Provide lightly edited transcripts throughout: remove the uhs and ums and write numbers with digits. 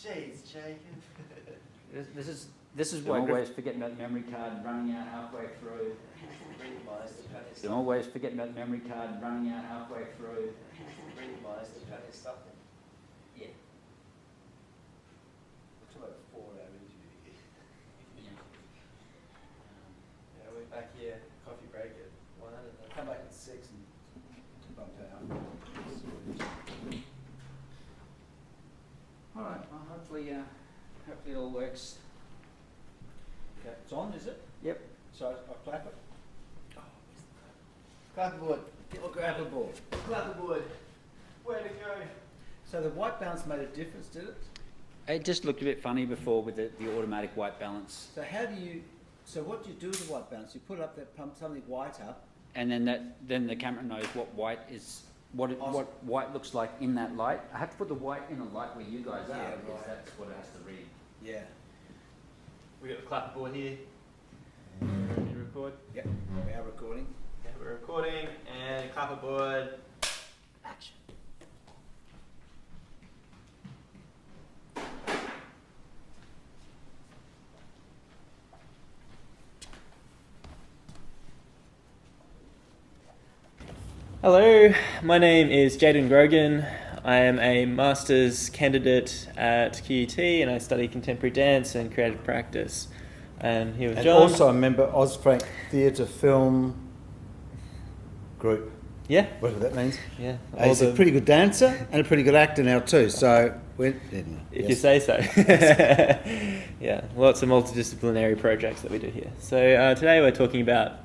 Jeez, Jacob. This is why always forgetting about the memory card running out halfway through. You're always forgetting about the memory card running out halfway through. Yeah. Looks like a 4-hour interview here. Yeah, we're back here, coffee break at 1 and I'll come back at 6 and bump out. All right. Well, hopefully it all works. Okay, it's on, is it? Yep. So I'll clap it. Oh, clapperboard. Get my clapperboard. Clapperboard. Where to go? So the white balance made a difference, did it? It just looked a bit funny before with the automatic white balance. So what do you do with the white balance? You put it up there, pump something white up. And then the camera knows what white is, what white looks like in that light. I have to put the white in the light where you guys are, Yeah, because right. that's what it has to read. Yeah. We got the clapperboard here. Ready to record? Yep. We are recording. Yeah, we're recording and clapperboard. Action. Hello, my name is Jayden Grogan. I am a master's candidate at QUT and I study contemporary dance and creative practice. And here with And John. also a member of OzFrank Theatre Film Group, Yeah, whatever that means. yeah. He's a pretty good dancer and a pretty good actor now too, so If you say so. Yeah, lots of multidisciplinary projects that we do here. So today we're talking about,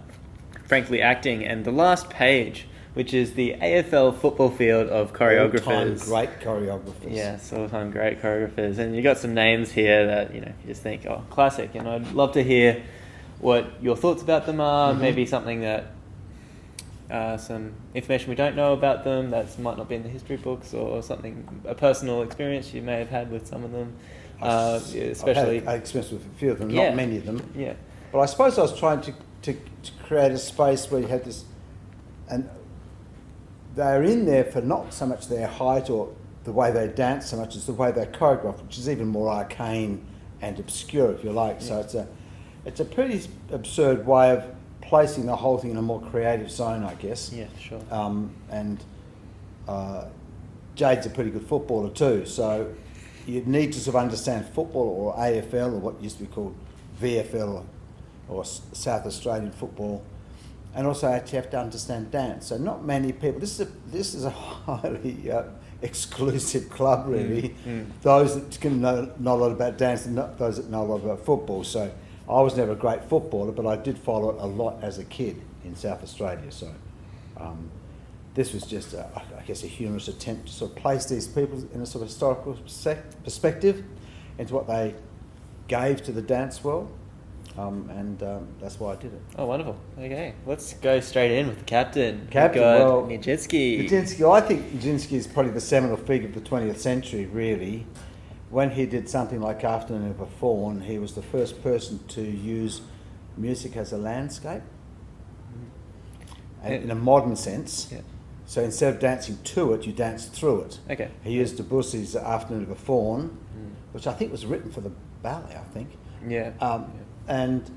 frankly, acting and the last page, which is the AFL football field of choreographers. All-time great choreographers. Yes, all-time great choreographers. And you got some names here that, you just think, oh, classic. And I'd love to hear what your thoughts about them are, maybe something that, some information we don't know about them that might not be in the history books, or something, a personal experience you may have had with some of them. Especially, I've had experience with a few of them, Yeah. not many of them. yeah. But I suppose I was trying to create a space where you had this, and they're in there for not so much their height or the way they dance so much as the way they choreograph, which is even more arcane and obscure, if you like. So it's a pretty absurd way of placing the whole thing in a more creative zone, I guess. Yeah, sure. Jade's a pretty good footballer too, so you need to sort of understand football or AFL or what used to be called VFL or South Australian football, and also actually have to understand dance. So not many people. This is a highly exclusive club, really. Those that can know a lot about dance and not those that know a lot about football. So I was never a great footballer, but I did follow it a lot as a kid in South Australia. So this was just, I guess, a humorous attempt to sort of place these people in a sort of historical perspective into what they gave to the dance world. And that's why I did it. Oh, wonderful. Okay, let's go straight in with the captain. Captain, We've got well, Nijinsky. Nijinsky, I think Nijinsky is probably the seminal figure of the 20th century, really. When he did something like Afternoon of a Faun, he was the first person to use music as a landscape, and in a modern sense. Yeah. So instead of dancing to it, you dance through it. Okay. He used Debussy's Afternoon of a Faun, which I think was written for the ballet, I think. Yeah. And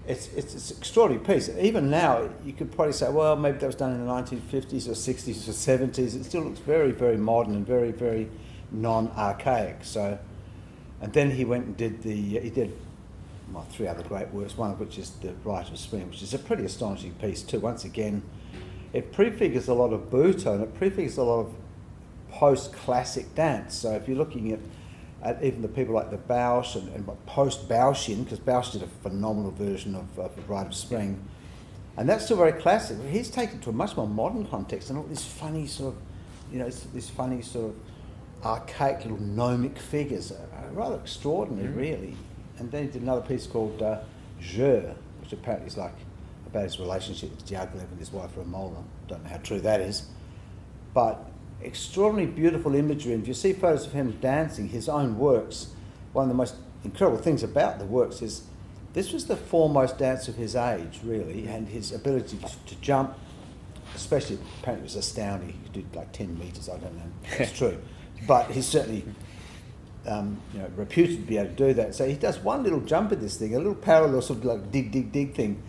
it's an extraordinary piece. Even now, you could probably say, well, maybe that was done in the 1950s or 60s or 70s. It still looks very, very modern and very, very non-archaic. So, and then he went and did three other great works, one of which is The Rite of Spring, which is a pretty astonishing piece too. Once again, it prefigures a lot of Butoh and it prefigures a lot of post-classic dance. So if you're looking at even the people like the Bausch and post-Bauschian, because Bausch did a phenomenal version of The Rite of Spring, and that's still very classic. He's taken it to a much more modern context, and all this funny sort of, archaic little gnomic figures, rather extraordinary, really. And then he did another piece called Je, which apparently is like about his relationship with Diaghilev and his wife Romola. Don't know how true that is, but extraordinarily beautiful imagery. And if you see photos of him dancing his own works, one of the most incredible things about the works is this was the foremost dance of his age, really, and his ability to jump, especially, apparently it was astounding. He could do like 10 metres, I don't know if it's true. But he's certainly reputed to be able to do that. So he does one little jump at this thing, a little parallel sort of like dig thing,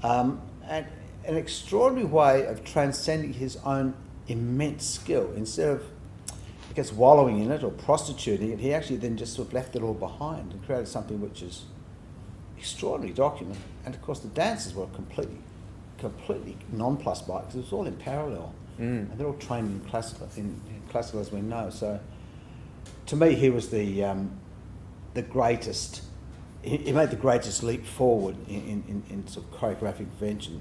and an extraordinary way of transcending his own immense skill. Instead of, I guess, wallowing in it or prostituting it, he actually then just sort of left it all behind and created something which is extraordinary document. And of course the dances were completely nonplussed by it because it was all in parallel. And they're all trained in classical as we know. So to me he was the greatest, he made the greatest leap forward in sort of choreographic invention,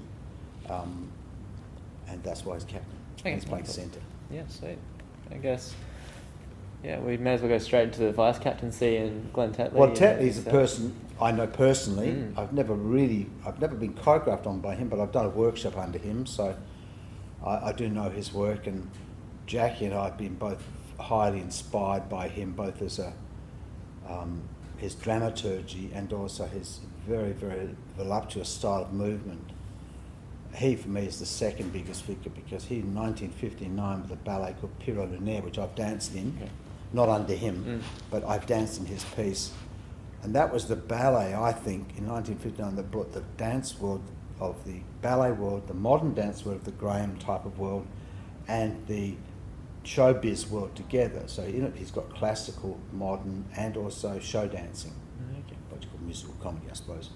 and that's why he's captain. He's playing centre. Yeah, sweet. I guess, yeah, we may as well go straight into the vice captaincy and Glenn Tetley. Well, Tetley's a person I know personally. I've never been choreographed on by him, but I've done a workshop under him, so I do know his work. And Jackie and I have been both highly inspired by him, both as his dramaturgy and also his very, very voluptuous style of movement. He, for me, is the second biggest figure because he, in 1959, with a ballet called Pierrot Lunaire, which I've danced in, not under him, but I've danced in his piece. And that was the ballet, I think, in 1959 that brought the dance world of the ballet world, the modern dance world of the Graham type of world, and the showbiz world together. So in it, he's got classical, modern, and also show dancing, what you call musical comedy, I suppose.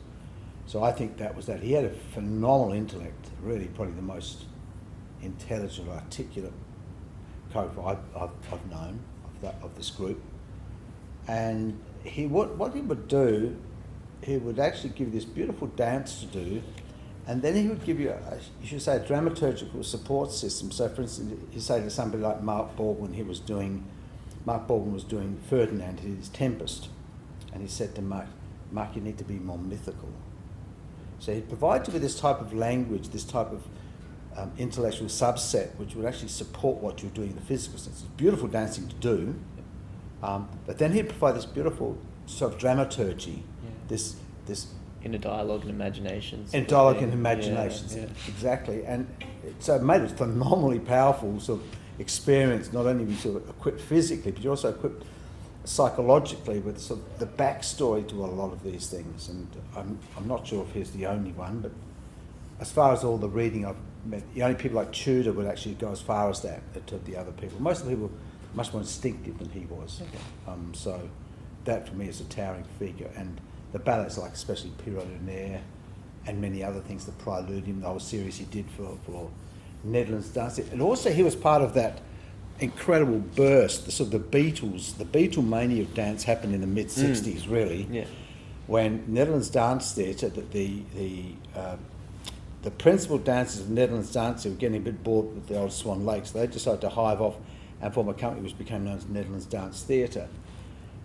So I think that was that. He had a phenomenal intellect, really probably the most intelligent, articulate choreographer I've known of this group. And what he would do, he would actually give you this beautiful dance to do, and then he would give you, you should say, a dramaturgical support system. So for instance, you say to somebody like Mark Baldwin was doing Ferdinand, his Tempest, and he said to Mark, you need to be more mythical. So he'd provide you with this type of language, this type of intellectual subset, which would actually support what you're doing in the physical sense. It's beautiful dancing to do, but then he'd provide this beautiful sort of dramaturgy, this inner dialogue and imaginations. And dialogue and imaginations, exactly. And so it made it a phenomenally powerful sort of experience. Not only were you sort of equipped physically, but you're also equipped psychologically with sort of the backstory to a lot of these things. And I'm not sure if he's the only one, but as far as all the reading I've met, the only people like Tudor would actually go as far as that to the other people. Most of the people were much more instinctive than he was. So that for me is a towering figure. And the ballets, like especially Pierrot Lunaire and many other things, the Preludium, the whole series he did for Nederlands dance. And also he was part of that incredible burst, the sort of the Beatlemania of dance happened in the mid-60s, really, when Nederlands Dance Theatre, the principal dancers of Nederlands Dance were getting a bit bored with the old Swan Lakes. They decided to hive off and form a company which became known as Nederlands Dance Theatre.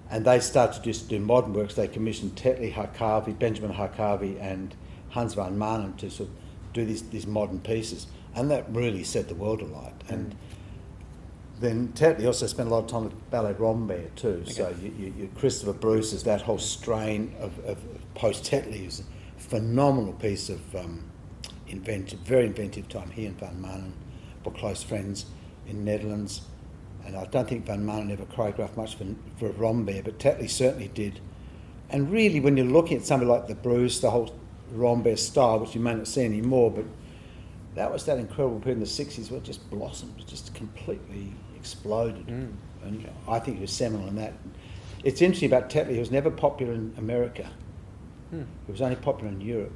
And they started to do modern works. They commissioned Tetley Harkavy, Benjamin Harkavy and Hans van Manen to sort of do these modern pieces. And that really set the world alight. And then Tetley also spent a lot of time with Ballet Rambert too. So you Christopher Bruce's, that whole strain of post-Tetley is a phenomenal piece of very inventive time. He and Van Manen were close friends in Netherlands. And I don't think Van Manen ever choreographed much for Rambert, but Tetley certainly did. And really, when you're looking at somebody like the Bruce, the whole Rambert style, which you may not see anymore, but that was that incredible period in the 60s where it just blossomed, it just completely exploded. And I think he was seminal in that. It's interesting about Tetley, he was never popular in America. He was only popular in Europe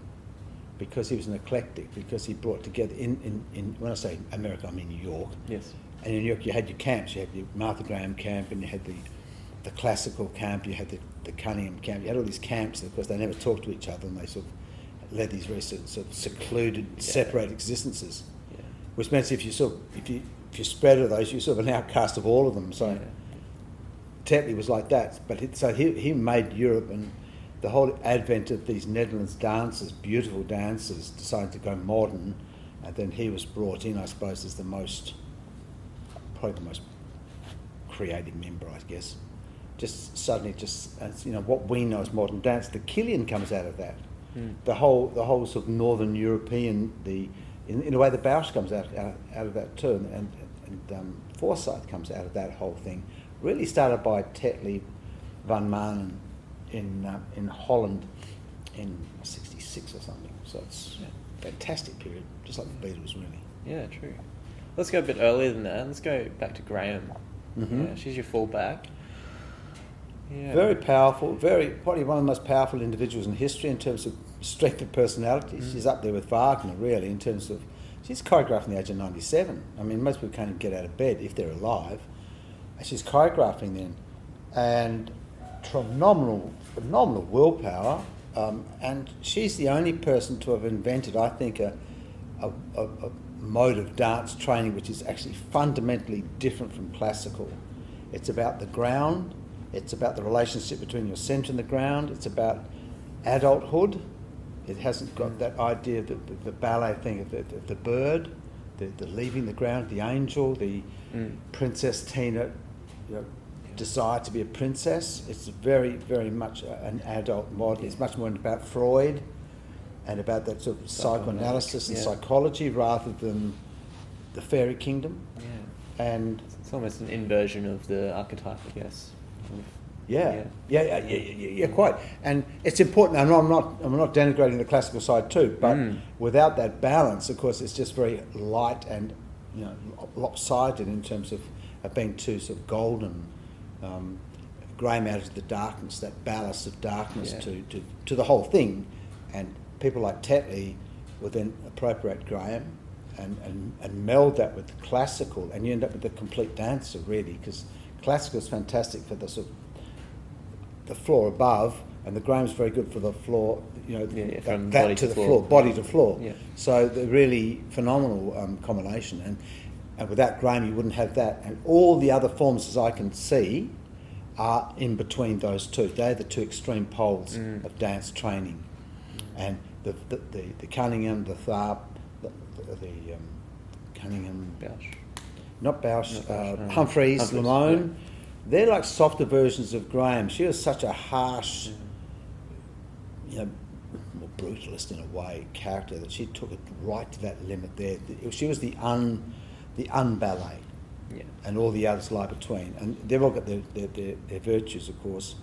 because he was an eclectic, because he brought together, in when I say America, I mean New York. Yes. And in New York you had your camps, you had your Martha Graham camp, and you had the classical camp, you had the Cunningham camp, you had all these camps, and of course they never talked to each other, and they sort of led these very sort of secluded, separated existences. Which means if you spread of those, you're sort of an outcast of all of them. So Tetley was like that, but he made Europe, and the whole advent of these Netherlands dancers, beautiful dancers, decided to go modern, and then he was brought in, I suppose, as probably the most creative member, I guess. Just suddenly, what we know as modern dance, the Killian comes out of that. The whole sort of Northern European, in a way the Bausch comes out of that too, and Forsyth comes out of that whole thing. Really started by Tetley Van Manen in Holland in '66 or something. So it's a fantastic period, just like the Beatles, really. Yeah, true. Let's go a bit earlier than that. Let's go back to Graham. Mm-hmm. Yeah, she's your fullback. Yeah. Very powerful, probably one of the most powerful individuals in history in terms of strength of personality. She's up there with Wagner, really, in terms of... She's choreographed in the age of 97. I mean, most people can't even get out of bed if they're alive. And she's choreographing then. And phenomenal willpower. And she's the only person to have invented, I think, a mode of dance training which is actually fundamentally different from classical. It's about the ground, it's about the relationship between your centre and the ground, it's about adulthood. It hasn't got that idea that the ballet thing of the bird, the leaving the ground, the angel, the Princess Tina, desire to be a princess. It's very, very much an adult model. It's much more about Freud and about that sort of psychoanalysis and psychology rather than the fairy kingdom. Yeah. And it's almost an inversion of the archetype, I guess. Yeah, quite. And it's important. And I'm not denigrating the classical side too, but without that balance, of course, it's just very light and lopsided in terms of being too sort of golden. Graham added the darkness, that ballast of darkness to the whole thing, and people like Tetley will then appropriate Graham and meld that with the classical, and you end up with a complete dancer, really, because classical is fantastic for the sort of the floor above, and the Graham's very good for the floor, from that body to the floor. floor, body to floor. Yeah. So they're really phenomenal combination, and without Graham you wouldn't have that. And all the other forms, as I can see, are in between those two. They're the two extreme poles of dance training, and the Cunningham, the Tharp, the Cunningham, Bausch. not Bausch, Not Bausch, Humphreys, Humphreys, Lamone. They're like softer versions of Graham. She was such a harsh, more brutalist in a way character that she took it right to that limit there. She was the un-ballet, and all the others lie between. And they've all got their virtues, of course,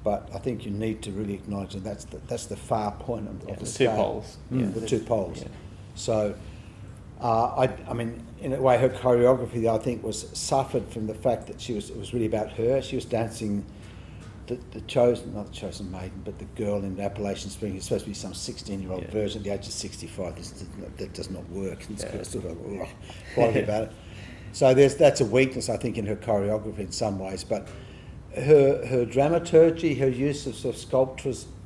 but I think you need to really acknowledge that that's the far point of the two scale. poles. The two poles. Yeah. So, I mean, in a way, her choreography, I think, was suffered from the fact that it was really about her. She was dancing not the chosen maiden, but the girl in Appalachian Spring. It's supposed to be some 16-year-old version at the age of 65. That does not work. It's got sort of quality about it. So that's a weakness, I think, in her choreography in some ways. But her dramaturgy, her use of sort of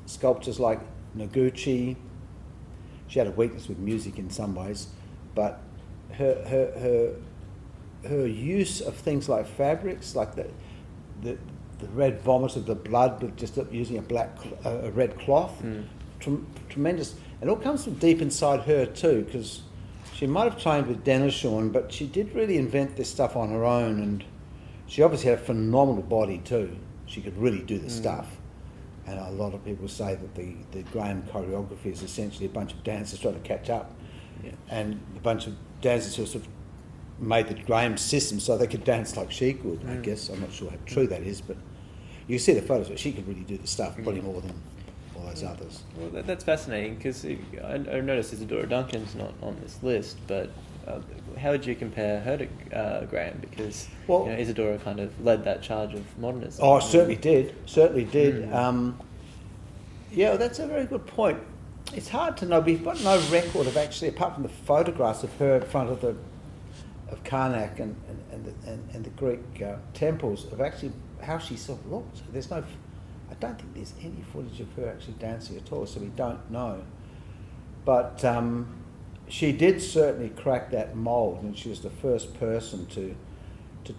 sculptors like Noguchi, she had a weakness with music in some ways, but her use of things like fabrics, like the red vomit of the blood, but just using a red cloth, tremendous. And it all comes from deep inside her too, because she might have trained with Denishorn, but she did really invent this stuff on her own, and she obviously had a phenomenal body too. She could really do the stuff. And a lot of people say that the Graham choreography is essentially a bunch of dancers trying to catch up, and a bunch of dancers who sort of made the Graham system so they could dance like she could. I guess I'm not sure how true that is, but you see the photos where she could really do the stuff, probably more than all those others. Well, that's fascinating, because I noticed Isadora Duncan's not on this list, but how would you compare her to Graham? Because Isadora kind of led that charge of modernism. Oh, certainly did. That's a very good point. It's hard to know. We've got no record of actually, apart from the photographs of her in front of Karnak and the Greek temples, of actually how she sort of looked. I don't think there's any footage of her actually dancing at all, so we don't know. But she did certainly crack that mould, and she was the first person to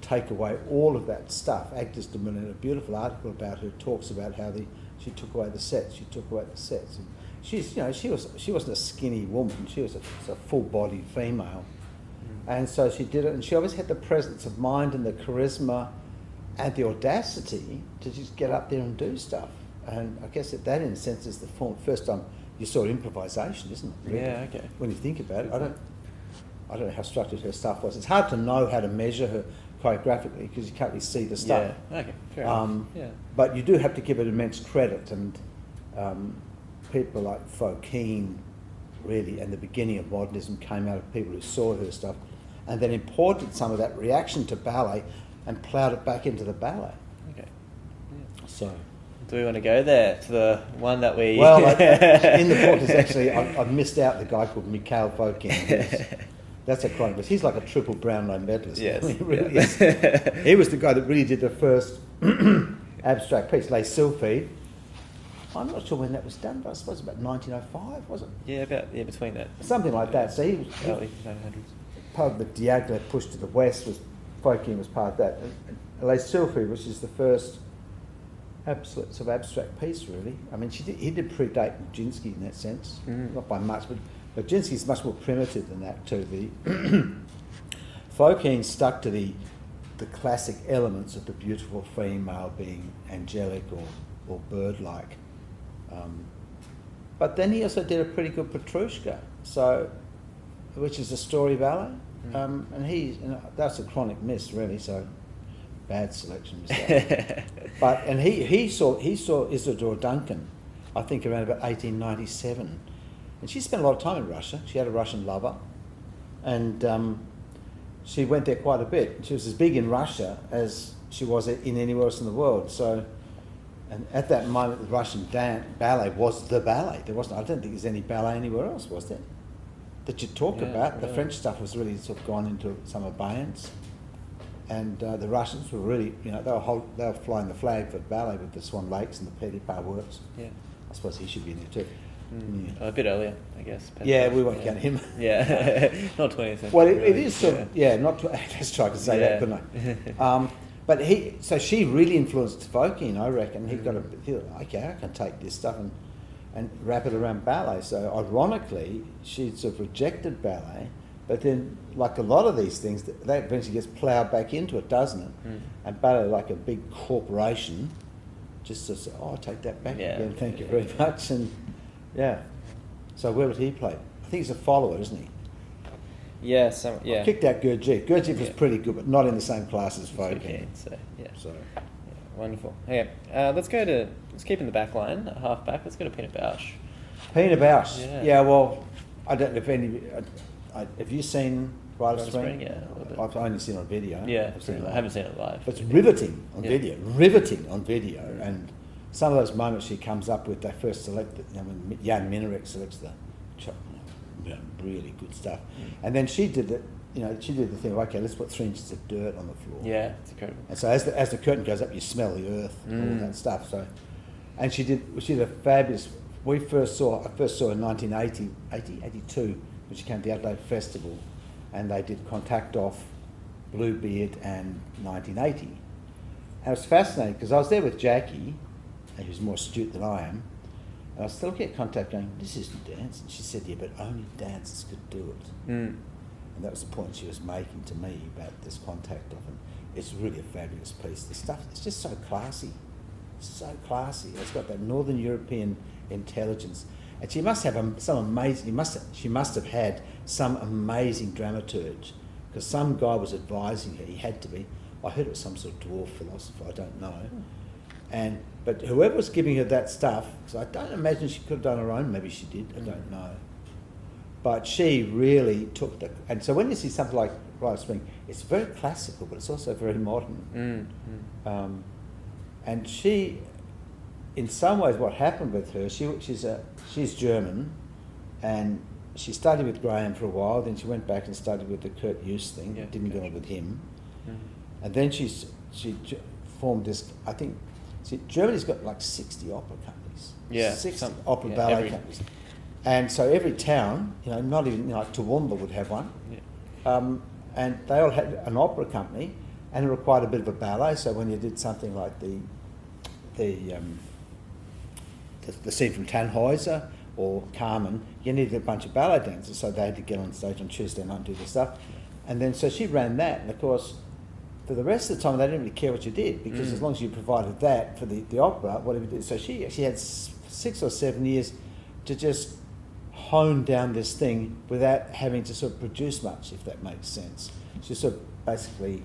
take away all of that stuff. Agnes de Millin, a beautiful article about her, talks about how she took away the sets. And she wasn't a skinny woman. She was a full-bodied female, and so she did it. And she always had the presence of mind and the charisma and the audacity to just get up there and do stuff. And I guess that in a sense is the first time you saw improvisation, isn't it? Really? Yeah, okay. When you think about it, I don't know how structured her stuff was. It's hard to know how to measure her choreographically because you can't really see the stuff. Yeah. Okay. Fair enough. Yeah. But you do have to give it immense credit, and people like Fokine, really, and the beginning of modernism came out of people who saw her stuff, and then imported some of that reaction to ballet and ploughed it back into the ballet. Okay. Yeah. So, do we want to go there to the one that we? well, in the book is actually I've missed out the guy called Mikhail Fokine. That's a chronicler. He's like a triple Brownlow medalist. Yes. He really is. He was the guy that really did the first abstract piece, Les Sylphides. I'm not sure when that was done, but I suppose about 1905, was it? Yeah, between that. Something like that. So he was Early 1900s. part of the Diaghilev push to the west. Fokine was part of that. And Les Sylphides, which is the first absolute sort of abstract piece, really. I mean, he did predate Nijinsky in that sense, not by much, but Nijinsky's much more primitive than that too. Fokine stuck to the classic elements of the beautiful female being angelic or bird-like. But then he also did a pretty good Petrushka, which is a story ballet, and that's a chronic miss, really. So bad selection. But he saw Isadora Duncan, I think around about 1897, and she spent a lot of time in Russia. She had a Russian lover, and she went there quite a bit. She was as big in Russia as she was in anywhere else in the world. So. And at that moment, the Russian ballet was the ballet. There wasn't. I don't think there's any ballet anywhere else, was there? That you talk about. Really. The French stuff was really sort of gone into some abeyance, and the Russians were really, they were flying the flag for ballet with the Swan Lakes and the Petit Pas works. Yeah, I suppose he should be in there too. A bit earlier, I guess. Yeah, we won't count him. Yeah, not 20th century. Well, it is sort of, not. Let's try to say that, couldn't I? But so she really influenced Fokine, I reckon. He got okay, I can take this stuff and wrap it around ballet. So ironically, she sort of rejected ballet, but then, like a lot of these things, that eventually gets ploughed back into it, doesn't it? And ballet, like a big corporation, just to say, I'll take that back again, thank you very much. And so where would he play? I think he's a follower, isn't he? Yeah, I kicked out Gurdjieff. Gurdjieff was pretty good, but not in the same class as Fokine. Wonderful. Okay, let's keep in the back line, half back. Let's go to Pina Bausch. Pina Bausch. Yeah. Well, I don't know if any. Have you seen Rite of Spring? Yeah, a little bit. I've only seen it on video. Yeah, I haven't seen it live. But it's riveting on video. Riveting on video, and some of those moments she comes up with. They first select it. When Jan Minarek selects the. Really good stuff. And then she did she did the thing of, okay, let's put 3 inches of dirt on the floor. Yeah, it's incredible. And so as the curtain goes up, you smell the earth and all that stuff. So, and she did a fabulous. I first saw her in 82, when she came to the Adelaide Festival, and they did Contact Off, Bluebeard, and 1980. And it was fascinating because I was there with Jackie, who's more astute than I am. And I was still looking at Contact going, this isn't dance. And she said, yeah, but only dancers could do it. And that was the point she was making to me about this Contact Off. And it's really a fabulous piece. The stuff, it's just so classy. So classy. It's got that Northern European intelligence. And she must have she must have had some amazing dramaturge. Because some guy was advising her, he had to be. I heard it was some sort of dwarf philosopher, I don't know. But whoever was giving her that stuff, because I don't imagine she could have done her own, maybe she did, I don't know. But she really took and so when you see something like Rite of Spring, it's very classical, but it's also very modern. And she, in some ways, what happened with her, she's German, and she studied with Graham for a while, then she went back and studied with the Kurt Jooss thing, didn't go on with him. And then she formed this, I think, Germany's got like 60 opera companies. Yeah. 60 opera ballet companies. And so every town, not even, like Toowoomba would have one. Yeah. And they all had an opera company, and it required a bit of a ballet. So when you did something like the scene from Tannhäuser or Carmen, you needed a bunch of ballet dancers. So they had to get on stage on Tuesday night and do the stuff. And then so she ran that, and of course, for the rest of the time, they didn't really care what you did, because as long as you provided that for the opera, whatever you did. So she actually had 6 or 7 years to just hone down this thing without having to sort of produce much, if that makes sense. She sort of basically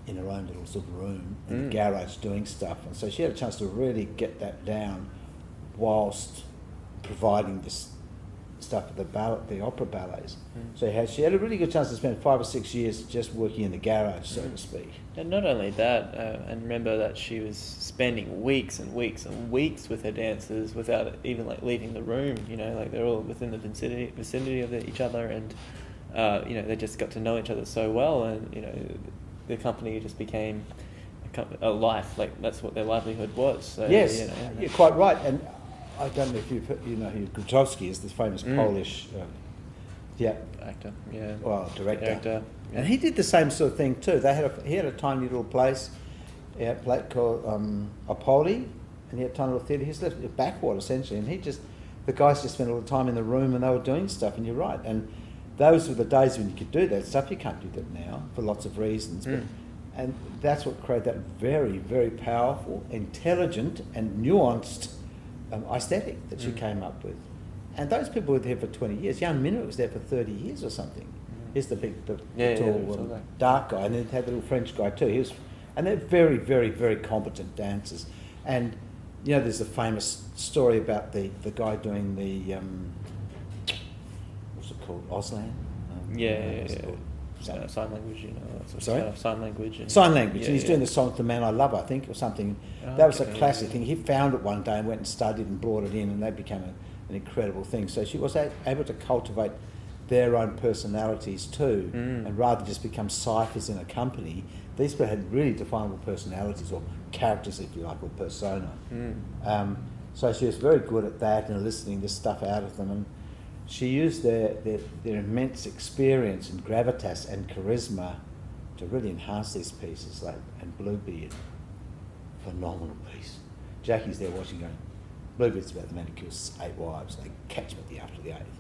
in her own little sort of room in the garage doing stuff. And so she had a chance to really get that down whilst providing this stuff for the opera ballets. So she had a really good chance to spend 5 or 6 years just working in the garage, so to speak. And not only that, and remember that she was spending weeks and weeks and weeks with her dancers without even like leaving the room. You know, like they're all within the vicinity of each other, and you know, they just got to know each other so well, and you know, the company just became a life. Like that's what their livelihood was. So, yes, you know, you're quite right. And I don't know if you know who Grotowski is, this famous Polish actor, yeah, director. And he did the same sort of thing too. He had a tiny little place, called Apogee, and he had a tiny little theatre. He's left a backwater essentially, and the guys just spent a little time in the room and they were doing stuff. And you're right. And those were the days when you could do that stuff. You can't do that now for lots of reasons. And that's what created that very, very powerful, intelligent, and nuanced aesthetic that she came up with. And those people were there for 20 years. Young Minute was there for 30 years or something. He's the big, tall, dark guy, and then had the little French guy too. And they're very, very, very competent dancers. And you know, there's a famous story about the guy doing the what's it called, Auslan? Sign language, you know. That sort of Sorry? stuff. Sign language. Sign language. And he's doing the song "The Man I Love," I think, or something. That was a classic thing. He found it one day and went and studied and brought it in, and they became an incredible thing. So she was able to cultivate their own personalities too, and rather than just become ciphers in a company, these people had really definable personalities, or characters, if you like, or persona. So she was very good at that and eliciting this stuff out of them, and she used their immense experience and gravitas and charisma to really enhance these pieces. And Bluebeard, phenomenal piece. Jackie's there watching, going, Bluebeard's about the man who kills 8 wives. They catch him after the 8th.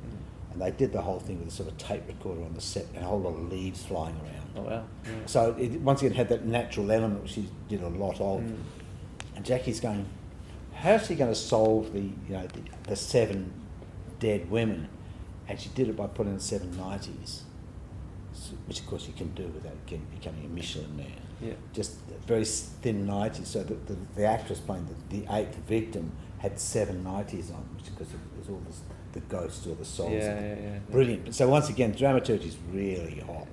And they did the whole thing with a sort of tape recorder on the set and a whole lot of leaves flying around. Oh wow! Yeah. So it once again had that natural element which she did a lot of. And Jackie's going, how's she going to solve the 7 dead women? And she did it by putting in 7 90s, which of course you can do without becoming a Michelin man. Yeah. Just very thin 90s, so that the actress playing the 8th victim had 7 90s on, which because there's all the ghosts or the souls. Yeah. Brilliant. But so once again, dramaturgy is really hot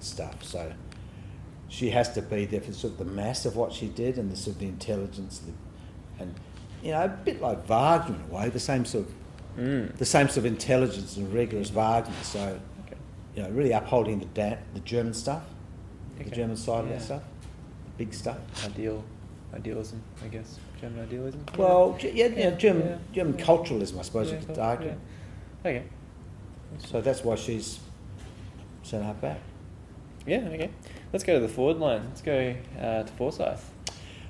stuff. So she has to be there for sort of the mass of what she did and the sort of the intelligence, and you know, a bit like Wagner in a way, the same sort of intelligence and rigorous Wagner. So you know, really upholding the German stuff, the German side of that stuff, the big stuff. Idealism, I guess. German idealism? Well, German culturalism, I suppose you could argue. Yeah. Okay. So that's why she's sent her back. Yeah, okay. Let's go to the forward line. Let's go to Forsyth.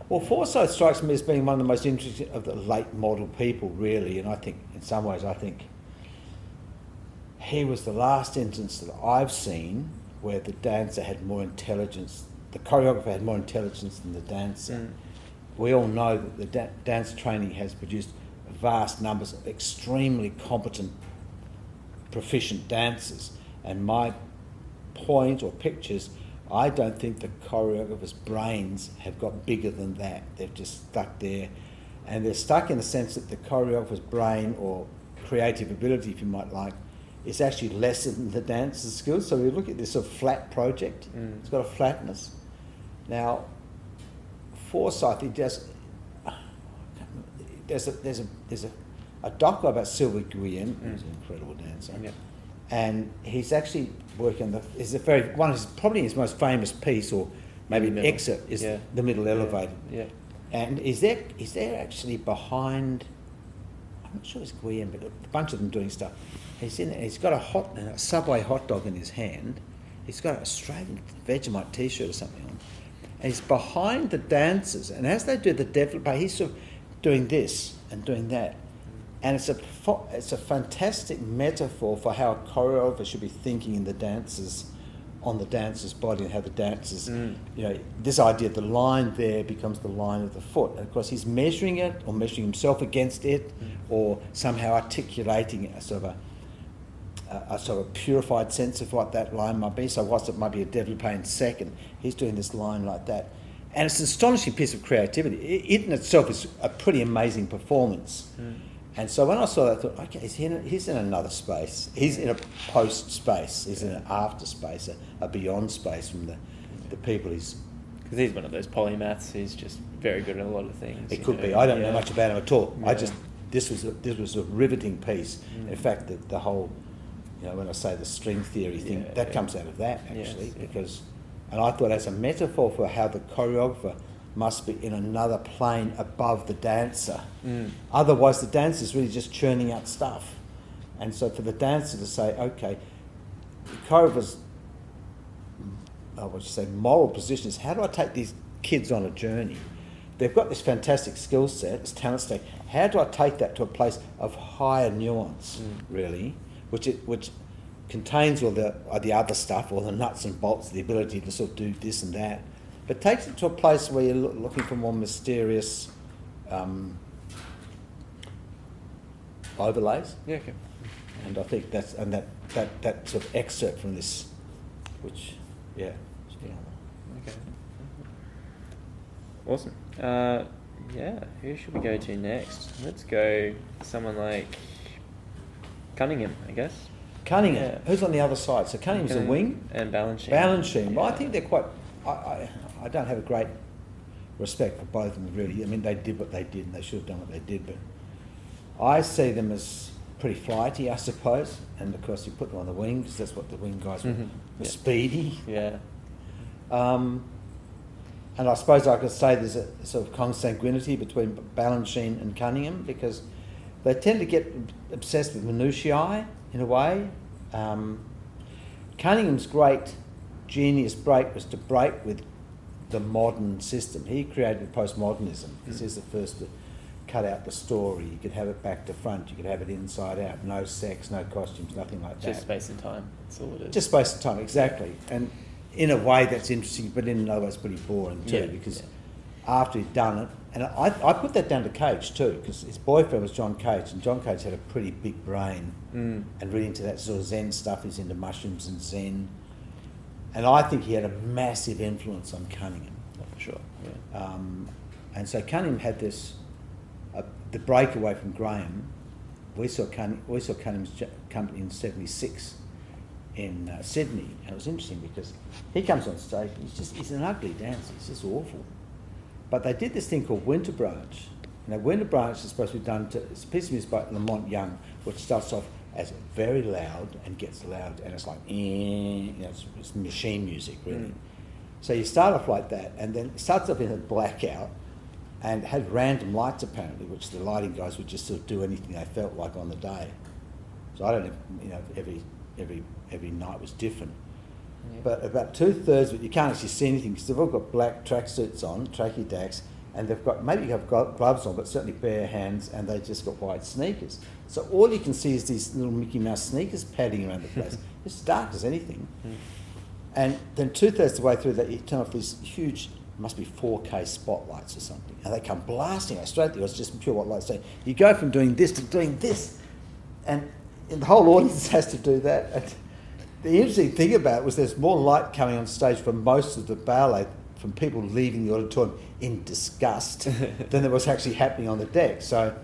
Well, Forsyth strikes me as being one of the most interesting of the late model people, really, and I think, in some ways, he was the last instance that I've seen where the dancer had more intelligence, the choreographer had more intelligence than the dancer. We all know that the dance training has produced vast numbers of extremely competent, proficient dancers, and my point or pictures, I don't think the choreographers' brains have got bigger than that. They've just stuck there, and they're stuck in the sense that the choreographer's brain, or creative ability, if you might like, is actually lesser than the dancer's skills. So we look at this sort of flat project. It's got a flatness. Now, Forsyth, there's a doco about Sylvie Guillen, who's an incredible dancer, and he's actually working on probably his most famous piece, or maybe an excerpt, is the middle elevator. And is there actually behind? I'm not sure it's Guillen, but a bunch of them doing stuff. He's in there. He's got a Subway hot dog in his hand. He's got an Australian Vegemite T-shirt or something on. And he's behind the dancers, and as they do the développé, he's sort of doing this and doing that. And it's a fantastic metaphor for how a choreographer should be thinking on the dancer's body, and how the dancers, this idea, the line there becomes the line of the foot. And of course, he's measuring it, or measuring himself against it, or somehow articulating a sort of a sort of purified sense of what that line might be. So whilst it might be a développé in second, he's doing this line like that. And it's an astonishing piece of creativity. It in itself is a pretty amazing performance. And so when I saw that, I thought, okay, he's in another space. He's in a post space. He's in an after space, a beyond space from the people he's... Because he's one of those polymaths. He's just very good at a lot of things. It could be. I don't know much about him at all. Yeah. This was a riveting piece. In fact, the whole, when I say the string theory thing, that comes out of that actually, because, and I thought as a metaphor for how the choreographer must be in another plane above the dancer. Otherwise, the dancer's really just churning out stuff, and so for the dancer to say, okay, the choreographer's, moral position is, how do I take these kids on a journey? They've got this fantastic skill set, this talent stack. How do I take that to a place of higher nuance, really, which contains all the other stuff, all the nuts and bolts, the ability to sort of do this and that, but takes it to a place where you're looking for more mysterious overlays. Yeah, okay. And I think that sort of excerpt from this, which, yeah. Okay. Awesome. Who should we go to next? Let's go someone like Cunningham, I guess. Cunningham. Yeah. Who's on the other side? So Cunningham's a wing. And Balanchine. Balanchine. Well, I think they're quite... I don't have a great respect for both of them, really. I mean, they did what they did and they should have done what they did, but I see them as pretty flighty, I suppose. And, of course, you put them on the wing because that's what the wing guys were. Speedy. Yeah. And I suppose I could say there's a sort of consanguinity between Balanchine and Cunningham because they tend to get obsessed with minutiae in a way. Cunningham's great genius break was to break with the modern system. He created postmodernism because he's the first to cut out the story. You could have it back to front, you could have it inside out, no sex, no costumes, nothing like that. Just space and time, that's all it is. Just space and time, exactly. And in a way that's interesting, but in another way it's pretty boring too, because after he'd done it, and I put that down to Cage too, because his boyfriend was John Cage, and John Cage had a pretty big brain and really into that sort of Zen stuff. He's into mushrooms and Zen. And I think he had a massive influence on Cunningham. Oh, for sure, yeah. And so Cunningham had this, the breakaway from Graham. We saw Cunningham's company in 76 in Sydney, and it was interesting because he comes on stage and he's an ugly dancer, he's just awful. But they did this thing called Winter Branch. Now, Winter Branch is supposed to be done to, it's a piece of music by Lamont Young, which starts off as very loud and gets loud, and it's like, it's machine music, really. So you start off like that, and then it starts off in a blackout, and it had random lights apparently, which the lighting guys would just sort of do anything they felt like on the day. So I don't know, every night was different. Yeah. But about 2/3 of it, you can't actually see anything because they've all got black tracksuits on, tracky dacks, and they've got, maybe have got gloves on, but certainly bare hands, and they've just got white sneakers. So all you can see is these little Mickey Mouse sneakers padding around the place. It's dark as anything. And then 2/3 of the way through that, you turn off these huge, must be 4K spotlights or something, and they come blasting out straight there. It's just pure white light. So you go from doing this to doing this, and the whole audience has to do that. And the interesting thing about it was there's more light coming on stage for most of the ballet from people leaving the auditorium in disgust than there was actually happening on the deck. So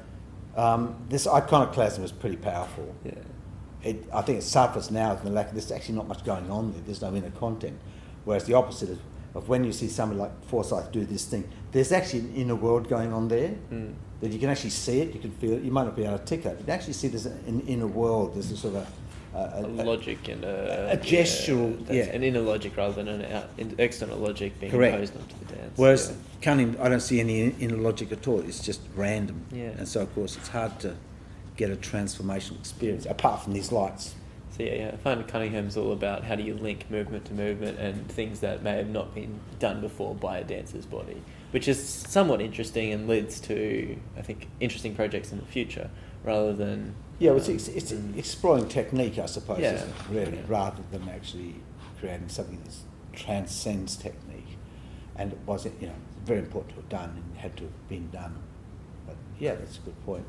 this iconoclasm was pretty powerful. Yeah. I think it suffers now from the lack of, there's actually not much going on there. There's no inner content. Whereas the opposite of when you see somebody like Forsyth do this thing, there's actually an inner world going on there that you can actually see it, you can feel it. You might not be able to articulate it. You can actually see there's an inner world. There's a sort of a logic and a gestural, an inner logic rather than an external logic being imposed onto the dance. Whereas Cunningham, I don't see any inner logic at all. It's just random, and so of course it's hard to get a transformational experience apart from these lights. So I find Cunningham's all about how do you link movement to movement and things that may have not been done before by a dancer's body, which is somewhat interesting and leads to, I think, interesting projects in the future rather than... it's exploring technique, I suppose, isn't it, really, rather than actually creating something that transcends technique. And it was, very important to have done and had to have been done. But that's a good point.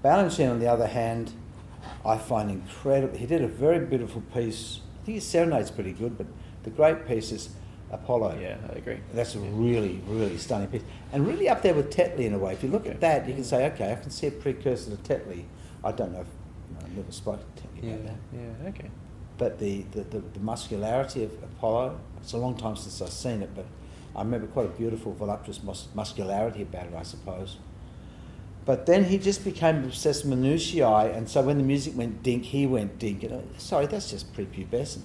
Balanchine, on the other hand, I find incredible. He did a very beautiful piece. I think his serenade's pretty good, but the great piece is Apollo. Yeah, I agree. That's a really, really stunning piece. And really up there with Tetley in a way. If you look at that, you can say, okay, I can see a precursor to Tetley. I don't know if, I've never spoken to Tetley about that. Yeah, okay. But the muscularity of Apollo, it's a long time since I've seen it, but I remember quite a beautiful, voluptuous muscularity about it, I suppose. But then he just became obsessed with minutiae, and so when the music went dink, he went dink. Sorry, that's just prepubescent.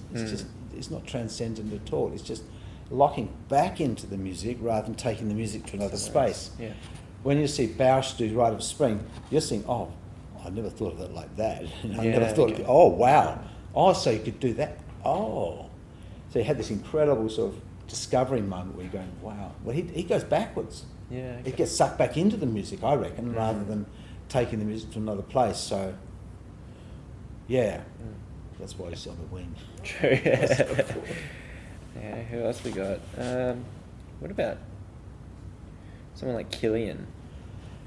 It's not transcendent at all. It's just locking back into the music rather than taking the music to another space. Yeah. When you see Bausch do Rite of Spring, you're saying, oh, I never thought of it like that. I never thought, oh, wow. Oh, so you could do that. Oh. So you had this incredible sort of discovery moment where you're going, wow. Well, he goes backwards. Yeah. Okay. It gets sucked back into the music, I reckon, rather than taking the music to another place. So, yeah. That's why he's on the wing. True. Yeah. Yeah, who else we got? What about someone like Killian?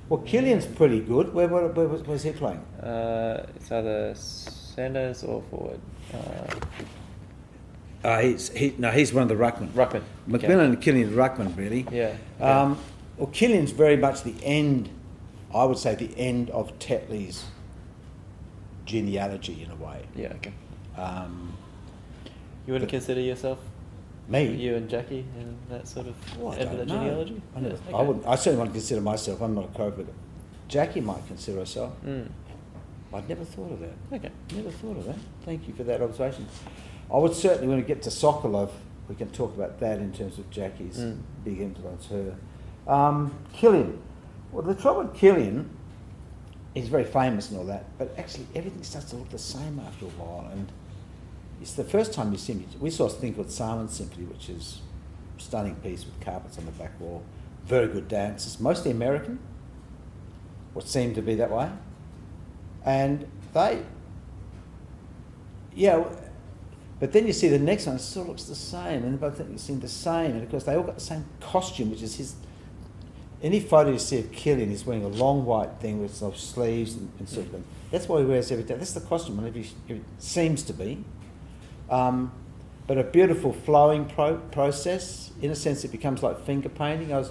Well, Killian's pretty good. Where was he playing? It's either centres or forward. He's one of the ruckmen. Ruckman. Macmillan and Killian ruckman, really. Yeah. Well, Killian's very much the end, I would say, the end of Tetley's genealogy in a way. Yeah, okay. You but- wouldn't consider yourself, Me? you and Jackie, in that sort of Well, I end of the don't know. genealogy? I, never, Yeah, I wouldn't. I certainly wouldn't consider myself. I'm not a choreographer. Jackie might consider herself. I'd never thought of that. Okay. Never thought of that. Thank you for that observation. I would certainly, when we get to Sokolov, we can talk about that in terms of Jackie's big influence, her. Killian. Well, the trouble with Killian, he's very famous and all that, but actually everything starts to look the same after a while. And it's the first time you see him. We saw a thing called Salmon Symphony, which is a stunning piece with carpets on the back wall. Very good dancers, mostly American, what seemed to be that way. And they, yeah, but then you see the next one, it still looks the same, and both things seem the same, and of course they all got the same costume, which is his. Any photo you see of Killian, he's wearing a long white thing with sort of sleeves and sort of. That's what he wears every day. That's the costume, whenever it seems to be. But a beautiful flowing process. In a sense, it becomes like finger painting. It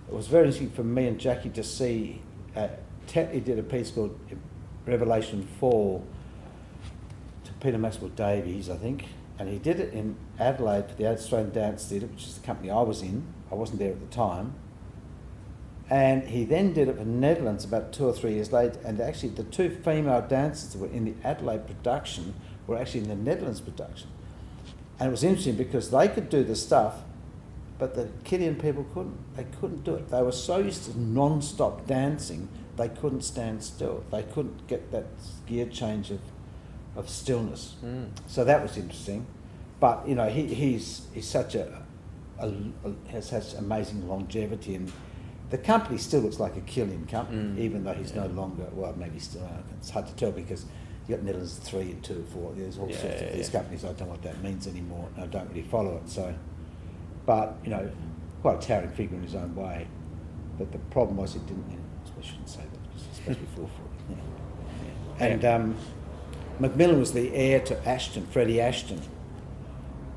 was very interesting for me and Jackie to see. Tetley did a piece called Revelation Fall to Peter Maxwell Davies, I think, and he did it in Adelaide for the Australian Dance Theatre, which is the company I was in. I wasn't there at the time. And he then did it for Nederlans about 2 or 3 years later, and actually the 2 female dancers that were in the Adelaide production were actually in the Netherlands production. And it was interesting because they could do the stuff, but the Killian people couldn't. They couldn't do it. They were so used to non-stop dancing, they couldn't stand still. They couldn't get that gear change of stillness. So that was interesting. But, you know, he's such has such amazing longevity, and the company still looks like a Killian company, even though he's no longer, well, maybe still, it's hard to tell because you've got Netherlands 3 and 2, 4, there's all sorts of these companies. I don't know what that means anymore, and I don't really follow it. So, but, you know, quite a towering figure in his own way. But the problem was it didn't, I shouldn't say that, especially for And Macmillan was the heir to Ashton, Freddie Ashton.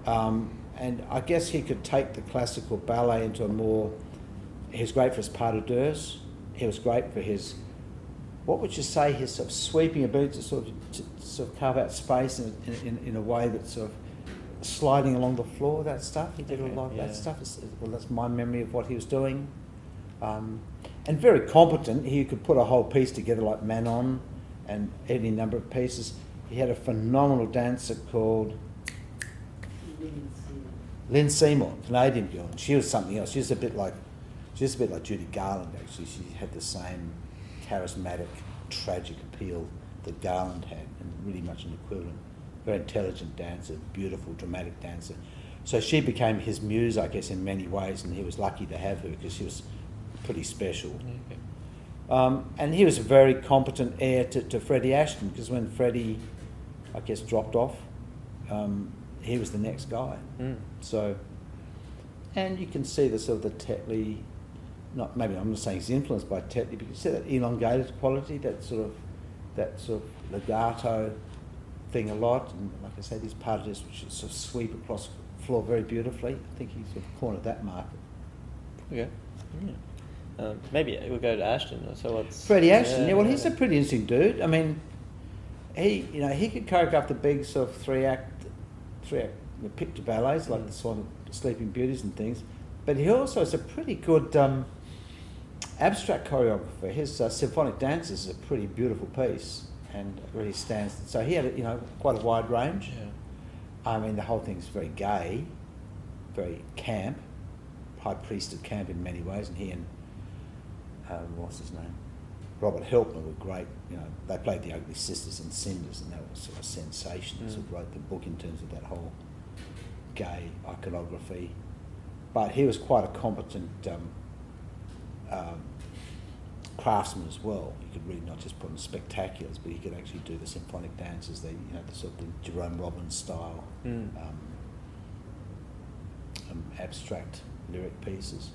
And I guess he could take the classical ballet into a more. He was great for his pas de deux. He was great for his, what would you say, his sort of sweeping ability to sort of carve out space in a way that's sort of sliding along the floor, that stuff. He did a lot of that stuff. Well, that's my memory of what he was doing. And very competent. He could put a whole piece together like Manon and any number of pieces. He had a phenomenal dancer called Lynn Seymour, Canadian girl. She was something else. She was a bit like Judy Garland, actually. She had the same charismatic, tragic appeal that Garland had, and really much an equivalent. Very intelligent dancer, beautiful, dramatic dancer. So she became his muse, I guess, in many ways, and he was lucky to have her because she was pretty special. And he was a very competent heir to Freddie Ashton, because when Freddie, I guess, dropped off, he was the next guy. So, and you can see the sort of the Tetley. Maybe I'm not saying he's influenced by Tetley, but you see that elongated quality, that sort of legato thing a lot, and like I said, his part of this which is sort of sweep across the floor very beautifully. I think he's sort of cornered that market. Okay. Yeah. Maybe we'll go to Ashton. So what's Freddie Ashton? Yeah, well, he's a pretty interesting dude. I mean, he could choreograph the big sort of three act picture ballets like the Swan, Sleeping Beauties and things, but he also is a pretty good abstract choreographer. His symphonic dances is a pretty beautiful piece and really stands. So he had quite a wide range. Yeah. I mean, the whole thing's very gay, very camp, high priested camp in many ways, and he and what's his name? Robert Helpner were great. They played the Ugly Sisters and Cinders, and they were sort of sensations. Who wrote the book in terms of that whole gay iconography. But he was quite a competent craftsman as well. He could really not just put on spectaculars, but he could actually do the symphonic dances, the sort of the Jerome Robbins style, abstract lyric pieces.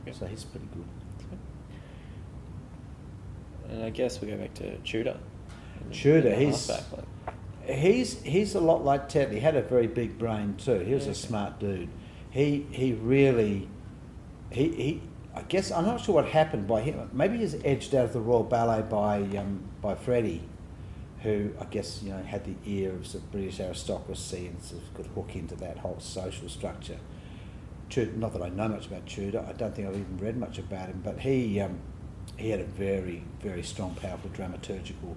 Yep. So he's pretty good. And I guess we go back to Tudor. Tudor, he's a lot like Ted. He had a very big brain too. He was a smart dude. He really I guess I'm not sure what happened by him. Maybe he was edged out of the Royal Ballet by Freddie, who I guess had the ear of sort of British aristocracy and sort of could hook into that whole social structure. Tudor, not that I know much about Tudor. I don't think I've even read much about him, but he had a very, very strong, powerful dramaturgical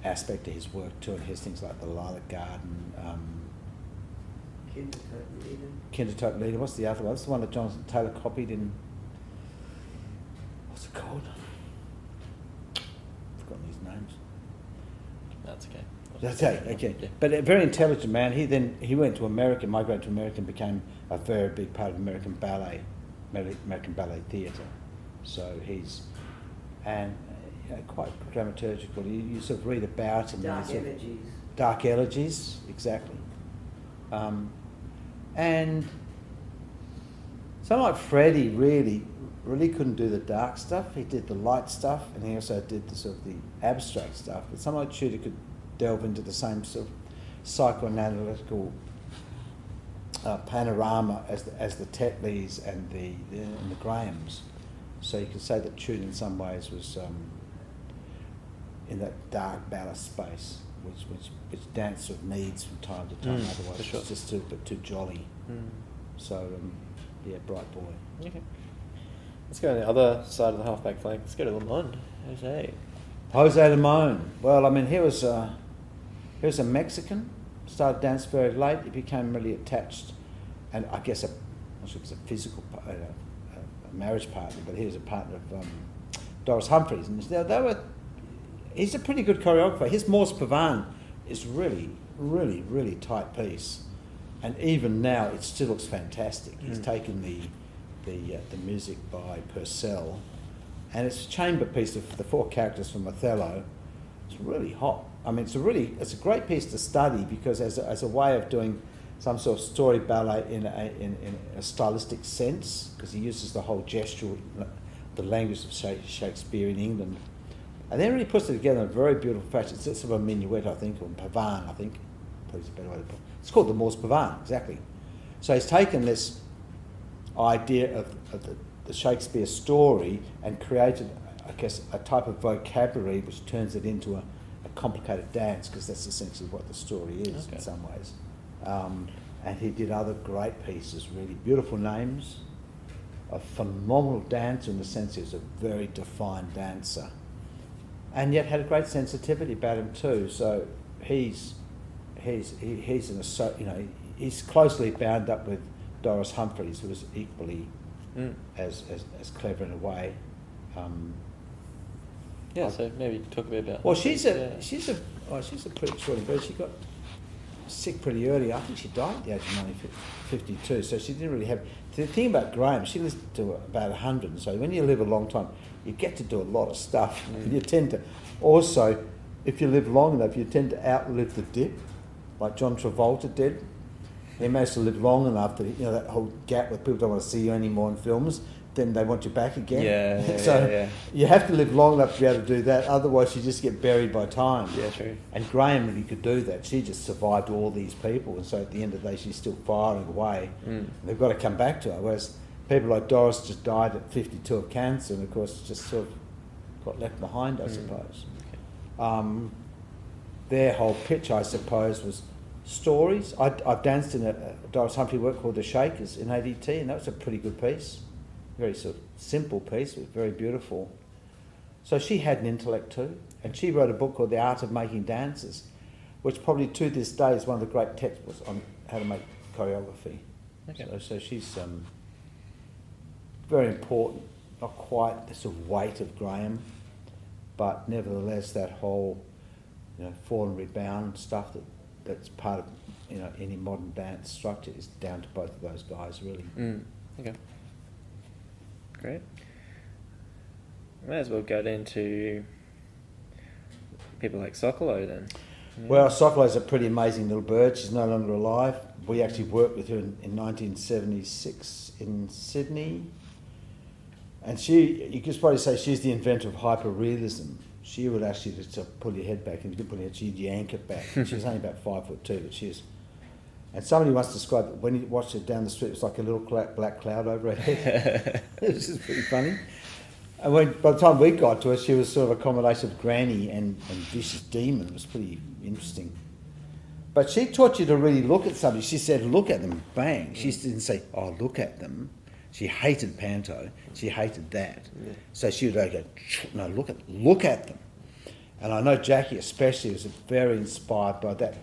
aspect to his work too, and he has things like the Lilac Garden, Kindertote Leader. What's the other one? That's the one that Jonathan Taylor copied in. What's it called? I've forgotten these names. That's okay. That's okay. Yeah. But a very intelligent man. He went to America, migrated to America, and became a very big part of American ballet theatre. So he's quite dramaturgical. You sort of read about him. Dark Elegies, exactly. And someone like Freddie really couldn't do the dark stuff. He did the light stuff, and he also did the sort of the abstract stuff. But someone like Tudor could delve into the same sort of psychoanalytical panorama as the Tetleys and the Grahams. So you could say that Tudor in some ways was in that dark ballast space, which dance sort of needs from time to time. Otherwise, it's just too jolly. So bright boy. Okay. Let's go on the other side of the halfback flank. Let's go to Limon. Jose Limon. Well, I mean, he was a Mexican. Started dance very late. He became really attached, and I guess I'm not sure if it's a physical a marriage partner, but he was a partner of Doris Humphreys, and he's a pretty good choreographer. His Morse Pavane is really, really, really tight piece, and even now it still looks fantastic. He's taken the music by Purcell, and it's a chamber piece of the four characters from Othello. It's really hot. I mean, it's a great piece to study because as a way of doing some sort of story ballet in a stylistic sense, because he uses the whole gestural, the language of Shakespeare in England, and then really puts it together in a very beautiful fashion. It's sort of a minuet, I think, or pavane, I think. Probably a better way to put it. It's called the Morse Pavane, exactly. So he's taken this idea of the Shakespeare story and created, I guess, a type of vocabulary which turns it into a complicated dance, because that's essentially what the story is in some ways. And he did other great pieces, really beautiful names, a phenomenal dancer in the sense he was a very defined dancer, and yet had a great sensitivity about him too. So he's he's closely bound up with Doris Humphreys, who was equally as clever in a way. So maybe talk a bit about. Well, she's a pretty extraordinary bird. She got sick pretty early. I think she died at the age of 52. So she didn't really have. The thing about Graham, she lived to about 100. So when you live a long time, you get to do a lot of stuff. You tend to also, if you live long enough, you tend to outlive the dip, like John Travolta did. He managed to live long enough that that whole gap where people don't want to see you anymore in films, then they want you back again. Yeah, So yeah. you have to live long enough to be able to do that. Otherwise, you just get buried by time. Yeah, true. And Graham really could do that. She just survived all these people, and so at the end of the day, she's still firing away. And they've got to come back to her. Whereas people like Doris just died at 52 of cancer, and of course, just sort of got left behind, I suppose. Okay. Their whole pitch, I suppose, was stories. I've danced in a Doris Humphrey work called The Shakers in ADT, and that was a pretty good piece. Very sort of simple piece, but very beautiful. So she had an intellect too, and she wrote a book called The Art of Making Dances, which probably to this day is one of the great textbooks on how to make choreography. Okay. So she's very important, not quite the sort of weight of Graham, but nevertheless that whole, fall and rebound stuff that's part of any modern dance structure is down to both of those guys really. Okay. Great. May as well go into people like Sokolo then. Yeah. Well, Sokolo's a pretty amazing little bird. She's no longer alive. We actually worked with her in 1976 in Sydney. And you could probably say she's the inventor of hyperrealism. She would actually just pull your head back, and if you didn't pull your head, she'd yank it back. She was only about 5'2", but she is. And somebody once described that when you watched her down the street, it was like a little black cloud over her head. It was just pretty funny. And by the time we got to her, she was sort of a combination of granny and vicious demon. It was pretty interesting. But she taught you to really look at somebody. She said, look at them, bang. She didn't say, oh, look at them. She hated panto. She hated that. Yeah. So she would go, no, look at them. And I know Jackie especially was very inspired by that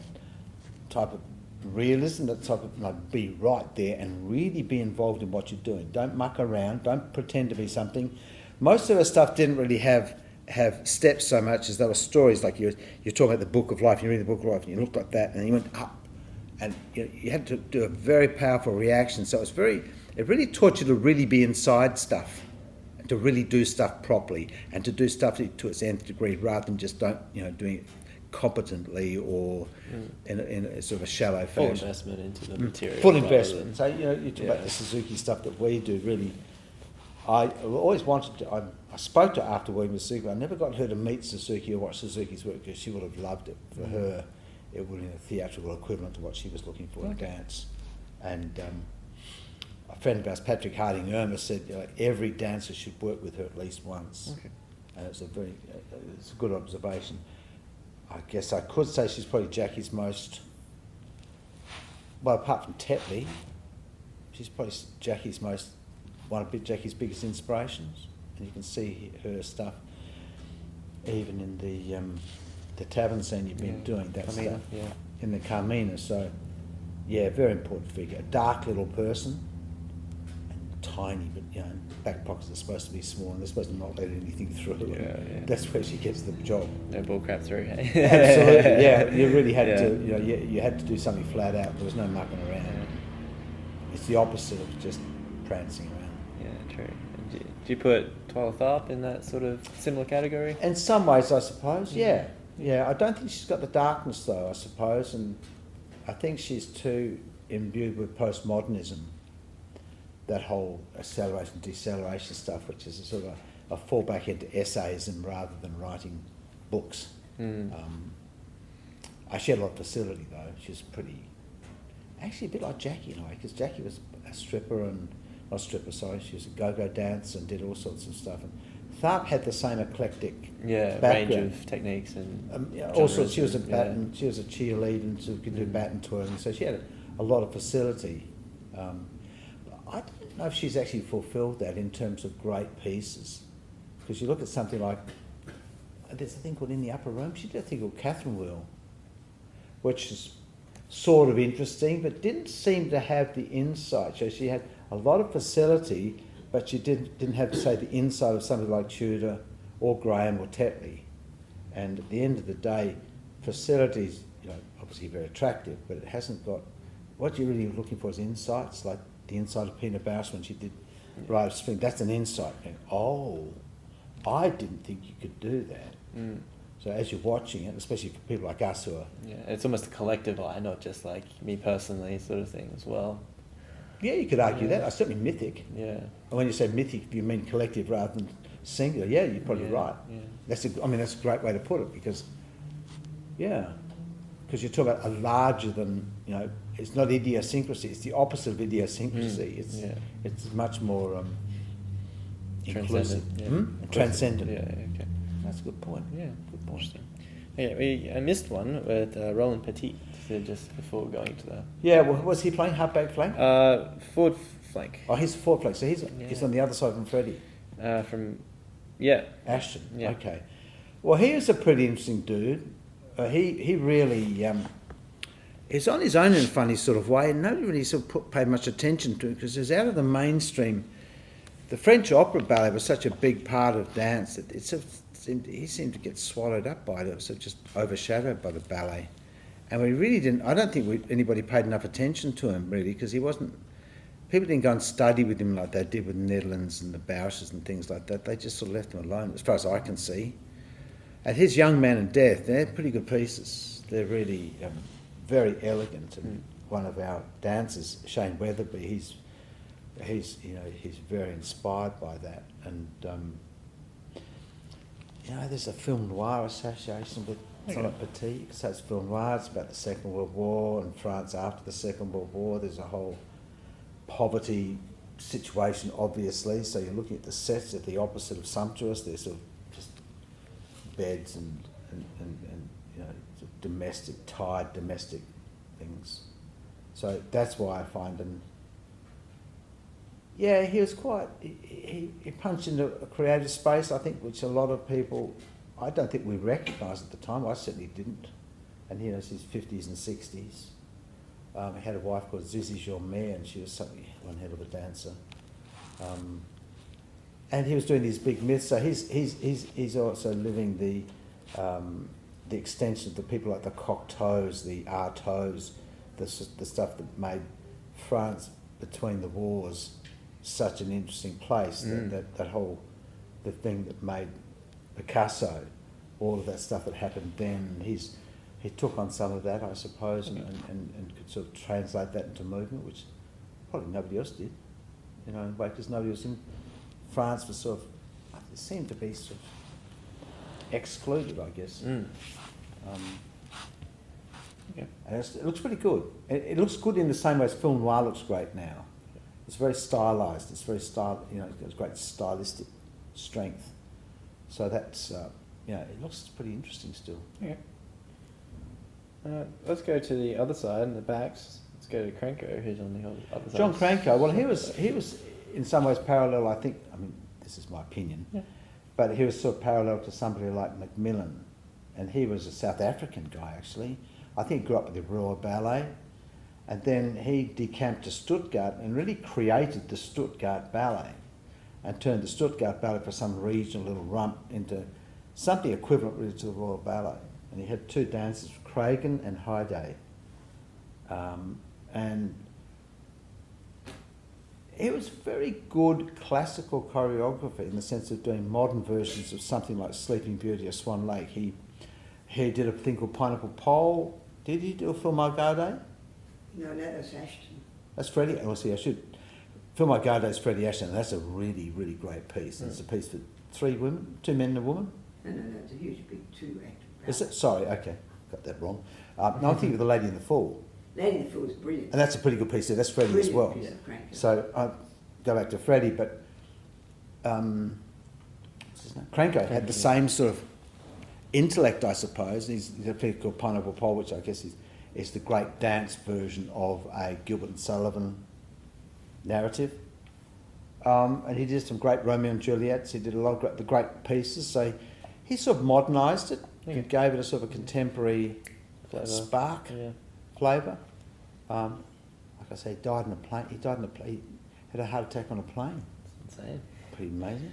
type of realism, that type of be right there and really be involved in what you're doing. Don't muck around. Don't pretend to be something. Most of her stuff didn't really have steps so much as there were stories. Like you're talking about the Book of Life. You read the Book of Life and you looked like that, and you went up, and you had to do a very powerful reaction. So it really taught you to really be inside stuff, and to really do stuff properly, and to do stuff to its nth degree, rather than just doing it competently or in a sort of a shallow fashion. Full investment into the material. Full investment. So you talk about the Suzuki stuff that we do. Really, I always wanted to. I spoke to her after working with Suzuki. I never got her to meet Suzuki or watch Suzuki's work because she would have loved it. For her, it would have been a theatrical equivalent to what she was looking for in dance. And a friend of ours, Patrick Harding Irma, said every dancer should work with her at least once. Okay. And it's a good observation. I guess I could say she's probably Jackie's most, well, apart from Tetley, she's probably one of Jackie's biggest inspirations. And you can see her stuff even in the tavern scene you've been doing that Carmina, stuff in the Carmina. So, very important figure. A dark little person, and tiny, but back pockets are supposed to be small, and they're supposed to not let anything through. Yeah. That's where she gets the job. No bull crap through. Absolutely, yeah. You really had to, you had to do something flat out. There was no mucking around. Yeah. It's the opposite of just prancing around. Yeah, true. Do you put Twyla Tharp in that sort of similar category? In some ways, I suppose, yeah. I don't think she's got the darkness, though, I suppose, and I think she's too imbued with postmodernism, that whole acceleration, deceleration stuff, which is a sort of a fallback into essayism rather than writing books. She had a lot of facility, though. She was actually a bit like Jackie in a way, because Jackie was a stripper she was a go-go dancer and did all sorts of stuff. And Tharp had the same eclectic background. Range of techniques and also she was a baton, she was a cheerleader and so could do baton twirling, so she had a lot of facility. I don't know if she's actually fulfilled that in terms of great pieces, because you look at something like, there's a thing called In the Upper Room. She did a thing called Catherine Wheel, which is sort of interesting, but didn't seem to have the insight. So she had a lot of facility, but she didn't have, say, the insight of somebody like Tudor or Graham or Tetley. And at the end of the day, facility's obviously very attractive, but it hasn't got, what you're really looking for is insights, like the insight of Pina Bausch when she did Rite of Spring. That's an insight. And, I didn't think you could do that. So as you're watching it, especially for people like us who are... Yeah, it's almost a collective eye, not just like me personally sort of thing as well. Yeah, you could argue Yeah. that. Certainly mythic. Yeah. And when you say mythic, you mean collective rather than singular. Yeah, you're probably Yeah, right. yeah. That's a great way to put it because you're talking about a larger than, it's not idiosyncrasy. It's the opposite of idiosyncrasy. It's much more inclusive. Transcendent. Yeah. Transcendent. Yeah. Okay. That's a good point. Yeah. Good point. Interesting. Yeah, I missed one with Roland Petit just before going to the. Yeah, well, was he playing halfback flank? Forward flank. Oh, he's forward flank. So he's on the other side from Freddie. Ashton. Yeah. Okay. Well, he was a pretty interesting dude. He really he's on his own in a funny sort of way, and nobody really sort of paid much attention to him because he was out of the mainstream. The French opera ballet was such a big part of dance that he seemed to get swallowed up by it. It was just overshadowed by the ballet, and we really didn't. I don't think anybody paid enough attention to him really because he wasn't. People didn't go and study with him like they did with the Nederlans and the Bousches and things like that. They just sort of left him alone, as far as I can see. And his Young Man and Death, they're pretty good pieces. They're really very elegant. And one of our dancers, Shane Weatherby, he's very inspired by that. And there's a film noir association with Roland Petit. So it's film noir. It's about the Second World War and France after the Second World War. There's a whole poverty situation, obviously. So you're looking at the sets at the opposite of sumptuous. They're sort of just beds and tired domestic things. So that's why I find him. Yeah, he was quite. He punched into a creative space, I think, which a lot of people. I don't think we recognised at the time. I certainly didn't. And he was his 50s and 60s. He had a wife called Zizi Jormet, and she was something one hell of a dancer. And he was doing these big myths. So he's also living the extension of the people like the Cocteaus, the Artaus, the stuff that made France between the wars such an interesting place. That whole the thing that made Picasso, all of that stuff that happened then. He took on some of that, I suppose, and could sort of translate that into movement, which probably nobody else did, in a way, because nobody else in France was sort of, it seemed to be sort of excluded, I guess. And it looks pretty good. It looks good in the same way as film noir looks great now. It's very stylised. It's very it has great stylistic strength. So that's, it looks pretty interesting still. Okay. Let's go to the other side, in the backs. Let's go to Cranko, who's on the other side. John Cranko, well, he was in some ways parallel, I think, this is my opinion, but he was sort of parallel to somebody like Macmillan, and he was a South African guy, actually. I think he grew up with the Royal Ballet, and then he decamped to Stuttgart and really created the Stuttgart Ballet, and turned the Stuttgart Ballet for some regional little rump into something equivalent really to the Royal Ballet. And he had two dancers, Kragen and Haidai. And he was very good classical choreographer in the sense of doing modern versions of something like Sleeping Beauty or Swan Lake. He did a thing called Pineapple Pole. Did he do a Phil Margade? No, that was Ashton. That's Freddie. Oh, see, I should. Phil Margade is Freddie Ashton, and that's a really, really great piece. It's a piece for 3 women, 2 men and a woman. No, it's a huge big 2-act. Is it? Sorry, okay, got that wrong. No, I'm thinking of The Lady in the Fall. Lady in the Fall is brilliant. And that's a pretty good piece there. That's Freddie as well. Piece of Cranko. So I go back to Freddie, but what's his name? Cranko had the same sort of intellect, I suppose. He's a piece called Pineapple Pole, which I guess is the great dance version of a Gilbert and Sullivan narrative. And he did some great Romeo and Juliets. He did a lot of the great pieces. So he sort of modernised it. He gave it a sort of a contemporary spark, flavour. Like I say, he died on a plane. He had a heart attack on a plane. That's insane. Pretty amazing.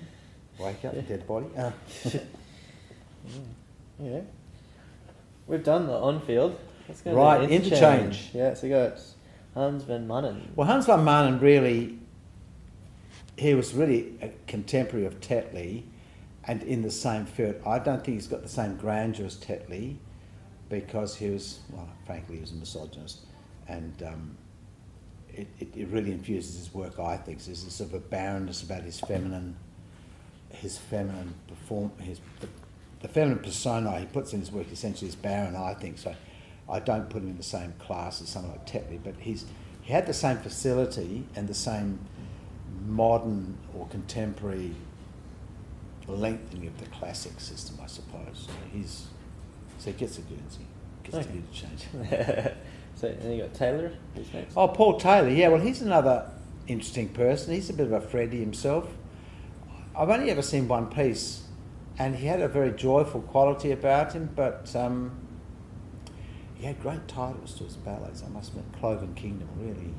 Wake up, dead body. Yeah. We've done the on-field. Let's go Right, to the interchange. Yeah, so we got Hans van Manen. Well, Hans van Manen really, he was really a contemporary of Tetley, and in the same field. I don't think he's got the same grandeur as Tetley, because he was, well, frankly, he was a misogynist, and it really infuses his work, I think. There's a sort of a barrenness about the feminine persona he puts in his work essentially is barren, I think. So I don't put him in the same class as someone like Tetley, but he had the same facility and the same modern or contemporary lengthening of the classic system, I suppose. So he gets a Guernsey, gets to change. So then you got Taylor, who's next? Oh, Paul Taylor, yeah, well, he's another interesting person. He's a bit of a Freddy himself. I've only ever seen one piece, and he had a very joyful quality about him, but he had great titles to his ballets, I must admit. Cloven Kingdom, really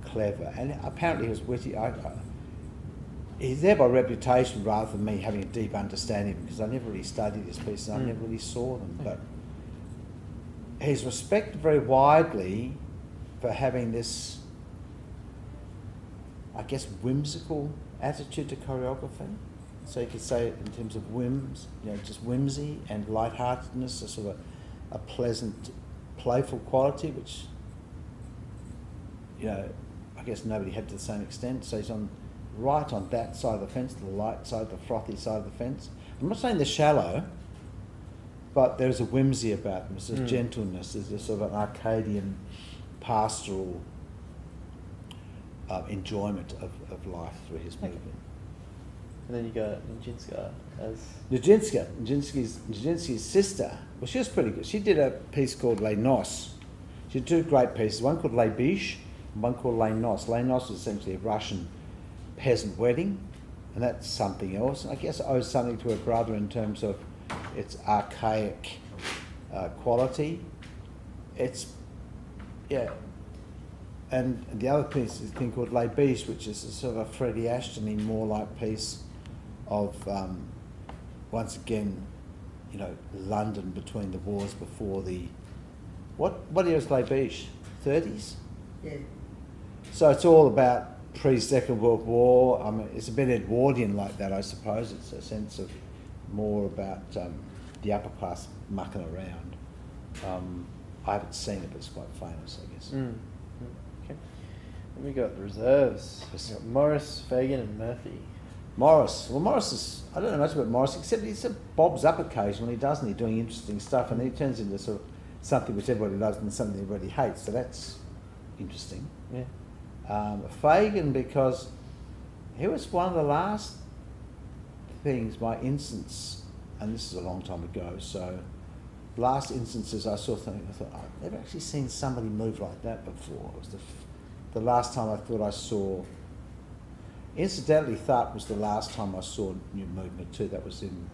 clever. And apparently he was witty. He's there by reputation rather than me having a deep understanding, because I never really studied his pieces and I never really saw them. But he's respected very widely for having this, I guess, whimsical attitude to choreography. So you could say in terms of whims, just whimsy and lightheartedness, a sort of a pleasant, playful quality, which, I guess nobody had to the same extent. So he's right on that side of the fence, the light side, the frothy side of the fence. I'm not saying they're shallow, but there's a whimsy about them. There's a gentleness. There's a sort of an Arcadian, pastoral enjoyment of life through his movement. And then you got Nijinsky as... Nijinsky's sister. Well, she was pretty good. She did a piece called Les Noces. She did two great pieces, one called Les Biches and one called Les Noces. Les Noces is essentially a Russian peasant wedding, and that's something else. I guess it owes something to her brother in terms of its archaic quality. And the other piece is a thing called Les Biches, which is a sort of a Freddie Ashton-y, more like piece of, once again, London between the wars before the... What year is Les Biches? 30s? Yeah. So it's all about pre-Second World War. I mean, it's a bit Edwardian like that, I suppose. It's a sense of more about the upper class mucking around. I haven't seen it, but it's quite famous, I guess. Okay. Then we got the reserves. We got Morris, Fagan, and Murphy. Morris. Well, Morris is... I don't know much about Morris, except he sort of bobs up occasionally, doesn't he, doing interesting stuff, and then he turns into sort of something which everybody loves and something everybody hates, so that's interesting. Yeah. Fagan, because he was one of the last things, my instance, and this is a long time ago, so last instances I saw something, I thought, I've never actually seen somebody move like that before. It was the last time I thought I saw... Incidentally, Tharp was the last time I saw new movement too. That was in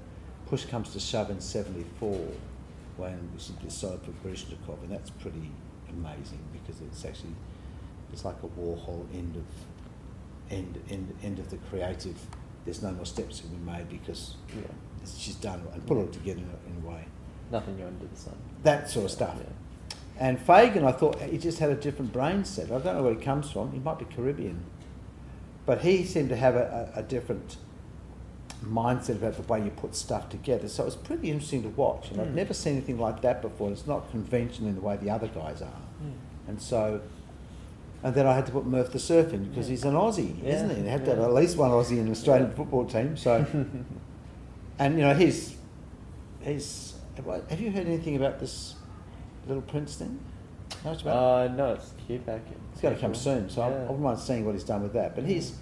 Push Comes to Shove in 74, when we simply decided for Baryshnikov, and that's pretty amazing because it's like a Warhol end of the creative. There's no more steps to be made because she's done it, and put it all together in a way. Nothing new under the sun. That sort of stuff. Yeah. And Fagan, I thought he just had a different brain set. I don't know where he comes from. He might be Caribbean. But he seemed to have a different mindset about the way you put stuff together. So it was pretty interesting to watch. And I've never seen anything like that before. It's not conventional in the way the other guys are. And then I had to put Murph the Surf in because he's an Aussie, isn't he? They had to have at least one Aussie in the Australian football team. So, and he's. Have you heard anything about this Little Prince thing? Know much about it? No, it's cute back. It's got to come soon, so I wouldn't mind seeing what he's done with that. But his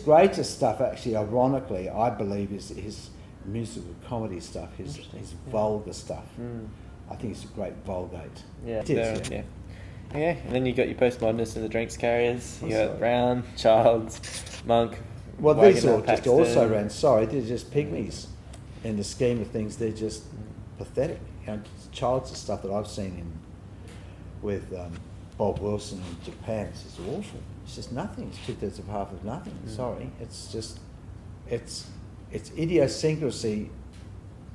greatest stuff, actually, ironically, I believe, is his musical comedy stuff, his vulgar stuff. I think it's a great vulgate. Yeah, it is. Yeah. Okay, and then you got your postmodernists and the drinks carriers. You got Brown, Childs, Monk. Well, these Wagner, all just Paxton. also ran. Sorry, they're just pygmies. In the scheme of things, they're just pathetic. Childs' stuff that I've seen with Bob Wilson in Japan, it's just awful. It's just nothing. It's 2/3 of half of nothing. Sorry, it's just it's idiosyncrasy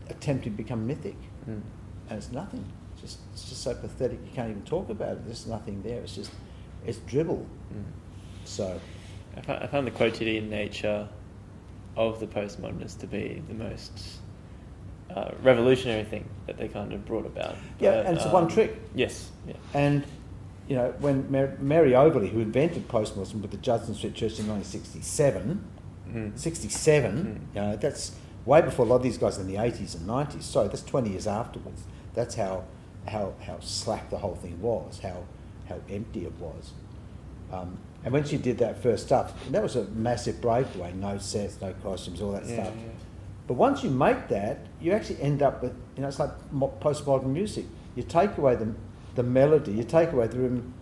attempting to become mythic, and it's nothing. It's just so pathetic you can't even talk about it. There's nothing there. It's dribble. So I found the quotidian nature of the postmodernists to be the most revolutionary thing that they kind of brought about. Yeah, and it's one trick. Yes. Yeah. And you know, when Mary Overley, who invented postmortem with the Judson Street Church in 1967, 67, you know, that's way before a lot of these guys in the 80s and 90s. Sorry, that's 20 years afterwards. That's how slack the whole thing was, how empty it was. And when she did that first stuff, that was a massive breakaway, no sets, no costumes, all that stuff. Yeah. But once you make that, you actually end up with, you know, it's like postmodern music. You take away the melody, you take away the rhythm,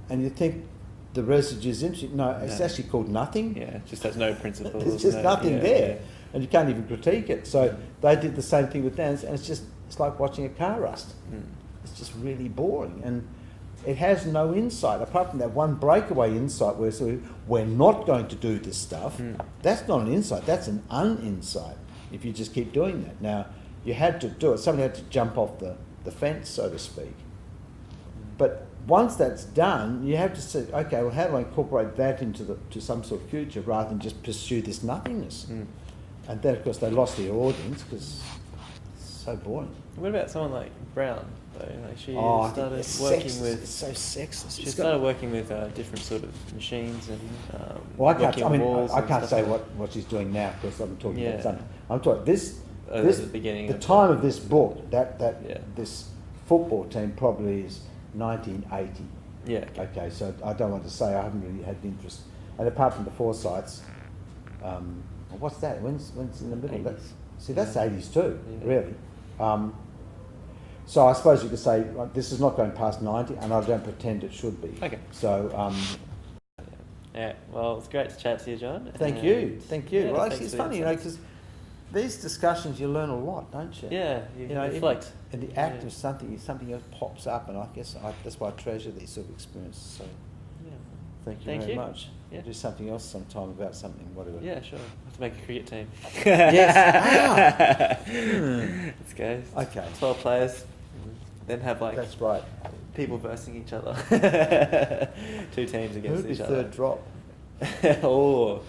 and you think the residue's interesting. No, it's actually called nothing. Yeah, it just has no principles. There's just nothing there. And you can't even critique it. So they did the same thing with dance, and it's like watching a car rust. It's just really boring. And it has no insight, apart from that one breakaway insight where we're not going to do this stuff. That's not an insight, that's an uninsight, if you just keep doing that. Now, you had to do it, somebody had to jump off the fence, so to speak. But once that's done, you have to say, okay, well, how do I incorporate that to some sort of future rather than just pursue this nothingness? And then, of course, they lost their audience because it's so boring. What about someone like Brown, though? Like she started working with... It's so sexist. She started working with different sort of machines and well, I can't stuff say like what she's doing now because I'm talking about something. I'm talking the beginning. The time of this book, this football team probably is 1980. Yeah. Okay, so I don't want to say I haven't really had an interest. And apart from the Forsyths, what's that? When's in the middle? 80s. That's 80s too, really. So I suppose you could say this is not going past 90, and I don't pretend it should be. Okay. So. Yeah. Well, it's great to chat to you, John. Thank you. Yeah, well, actually, it's funny, you know, because these discussions you learn a lot, don't you? Yeah. You know, reflect. In the act of something else pops up, and I guess that's why I treasure these sort of experiences. So. Thank you very much. Yeah. Do something else sometime about something, whatever. Yeah, sure. Have to make a cricket team. Yes. Let's go. Okay. 12 players. Then have That's right. people versing each other. 2 teams against Who'd be each other. third drop? Oh.